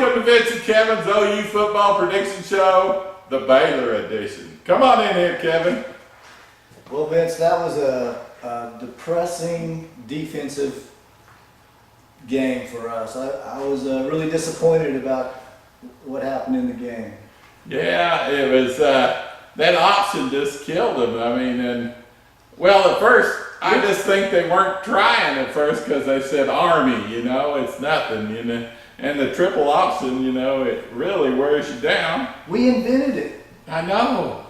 welcome to Vince and Kevin's OU Football Prediction Show, the Baylor edition. Come on in here, Kevin. Well, Vince, that was a depressing defensive game for us. I was really disappointed about what happened in the game. Yeah, it was, that option just killed them. I mean, well, at first, I just think they weren't trying at first because they said Army, you know, it's nothing, you know. And the triple option, you know, it really wears you down. We invented it. I know.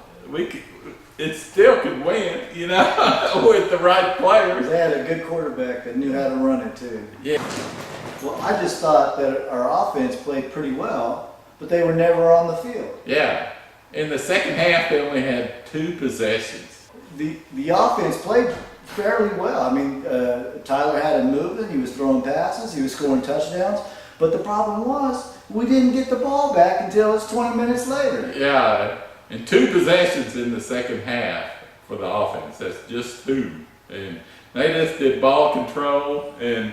It still could win, you know, with the right players. They had a good quarterback that knew how to run it too. Yeah. Well, I just thought that our offense played pretty well, but they were never on the field. Yeah. In the second half, they only had 2 possessions. The offense played fairly well. I mean, Tyler had it moving. He was throwing passes. He was scoring touchdowns. But the problem was we didn't get the ball back until it's 20 minutes later. Yeah, and 2 possessions in the second half for the offense. That's just 2. And they just did ball control. And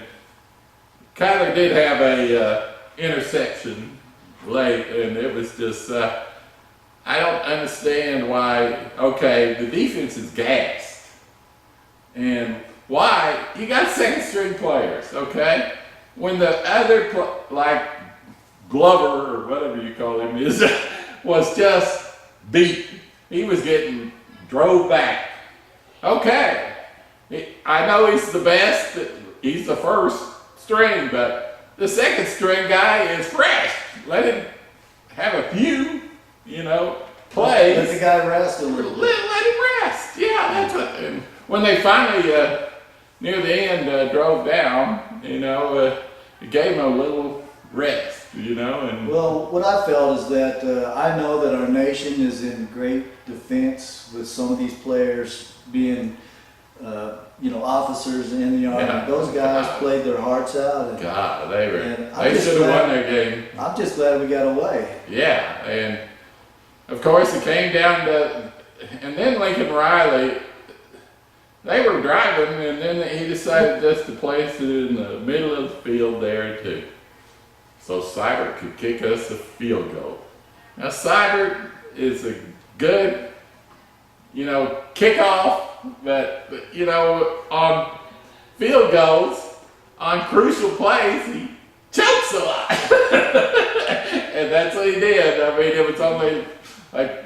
Kyler did have a interception late, and it was just, I don't understand why, okay, the defense is gassed. And why? You got second string players, okay? When the other, like Glover or whatever you call him, was just beat. He was getting drove back. Okay, I know he's the best. He's the first string, but the second string guy is fresh. Let him have a few, you know, plays. Let the guy rest a little bit. Let him rest. Yeah, that's what. And when they finally, near the end, drove down, you know, it gave him a little rest, you know. And well, what I felt is that I know that our nation is in great defense with some of these players being, you know, officers in the Army. Yeah. Those guys played their hearts out. And, God, they and should have won their game. I'm just glad we got away. Yeah, and of course it came down to, and then Lincoln Riley, they were driving, and then he decided just to place it in the middle of the field there too. So Seibert could kick us a field goal. Now Seibert is a good, you know, kickoff, but you know, on field goals, on crucial plays, he chokes a lot. And that's what he did. I mean, it was only like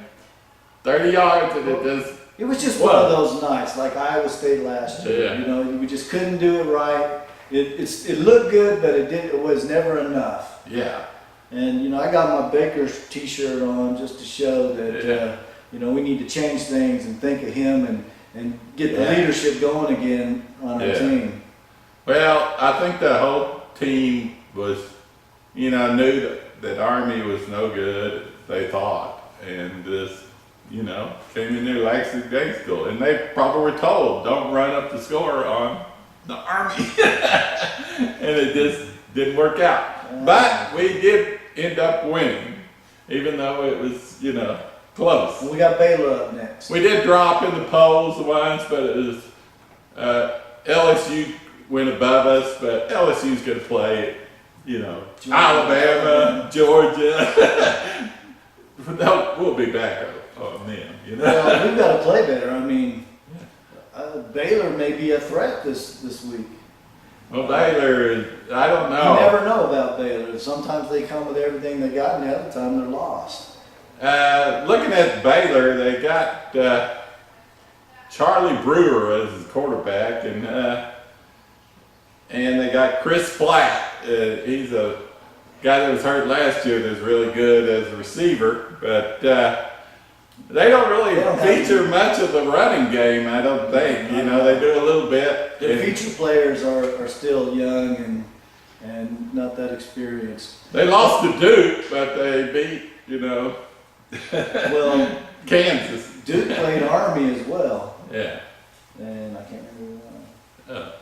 30 yards, and it just. It was just one of those nights, like Iowa State last year. Yeah. You know, we just couldn't do it right. It looked good, but it was never enough. Yeah. And you know, I got my Baker's T-shirt on just to show that you know, we need to change things and think of him and get the leadership going again on our team. Well, I think the whole team was, you know, knew that Army was no good. They thought, and just, you know, came in there like some day school, and they probably were told, don't run up the score on the Army. And it just didn't work out. But we did end up winning, even though it was, you know, close. We got Baylor up next. We did drop in the polls once, but it was, LSU went above us, but LSU's going to play, you know, Alabama, Georgia. We'll be back on them, you know. Well, we've got to play better. I mean, Baylor may be a threat this week. Well, Baylor, I don't know. You never know about Baylor. Sometimes they come with everything they got, and the other time they're lost. Looking at Baylor, they got Charlie Brewer as his quarterback, and they got Chris Platt. He's a guy that was hurt last year that's really good as a receiver, but they don't really feature much of the running game, I don't think. You know, they do a little bit. The feature players are still young and not that experienced. They lost to Duke, but they beat, you know, well, Kansas. Duke played Army as well. Yeah. And I can't remember who won. Oh.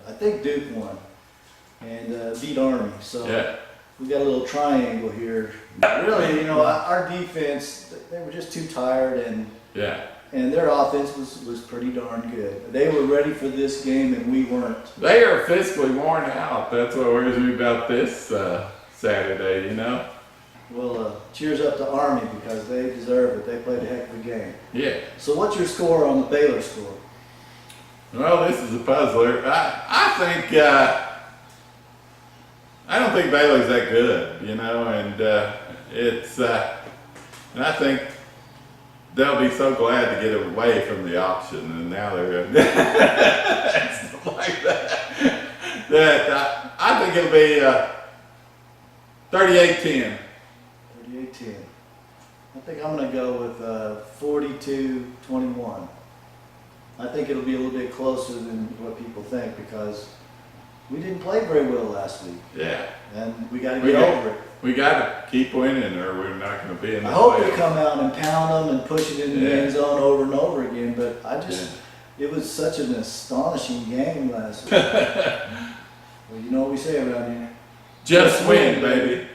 I think Duke won and beat Army. So yeah. We got a little triangle here. Really, you know, our defense, they were just too tired, and their offense was pretty darn good. They were ready for this game, and we weren't. They are physically worn out. That's what worries me about this Saturday, you know? Well, cheers up to Army because they deserve it. They played a heck of a game. Yeah. So what's your score on the Baylor score? Well, this is a puzzler. I think, I don't think Baylor's that good, you know, and and I think they'll be so glad to get away from the auction, and now they're going to stuff like that. I think it'll be 38-10. 38-10. I think I'm going to go with 42-21. I think it'll be a little bit closer than what people think because we didn't play very well last week. Yeah. And we got to get over it. We got to keep winning or we're not going to be in the I hope they playoffs. come out and pound them and push it in the end zone over and over again, but it was such an astonishing game last week. Well, you know what we say around here. Just win, baby.